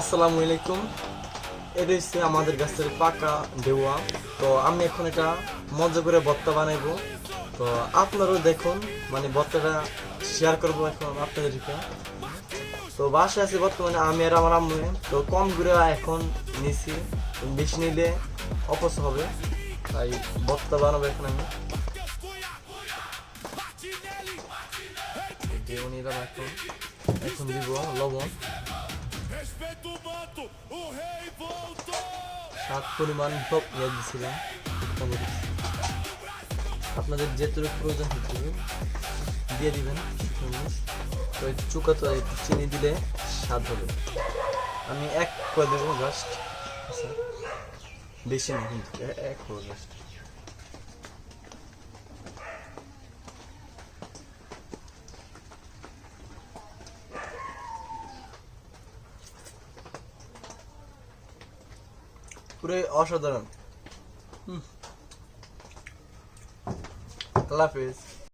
আসসালামু আলাইকুম। এটা হচ্ছে আমাদের গাছের পাকা ডেওয়া। তো আমি এখন এটা মজা করে ভর্তা বানাইবো। তো আপনারাও দেখুন, মানে ভর্তাটা শেয়ার করবো এখন আপনাদেরকে। তো বাসায় আছে বর্তমানে আমি আর আমার আম্মু। তো কম করে এখন নিছি, বেশি নিলে অপচয় হবে, তাই ভর্তা বানাবো এখন আমি। ডেও নিলাম এখন, এখন দিব লবণ, স্বাদ পরিমাণ সব ইয়ে দিয়েছিলাম। আপনাদের যেটুকু প্রয়োজন হচ্ছে দিয়ে দিবেন। তো একটু চুকা, তো একটু চিনি দিলে স্বাদ হবে। আমি এক করে দেবো জাস্ট, বেশি না কিন্তু এক করে জাস্ট। পুরো অসাধারণ। আল্লাহ হাফিজ।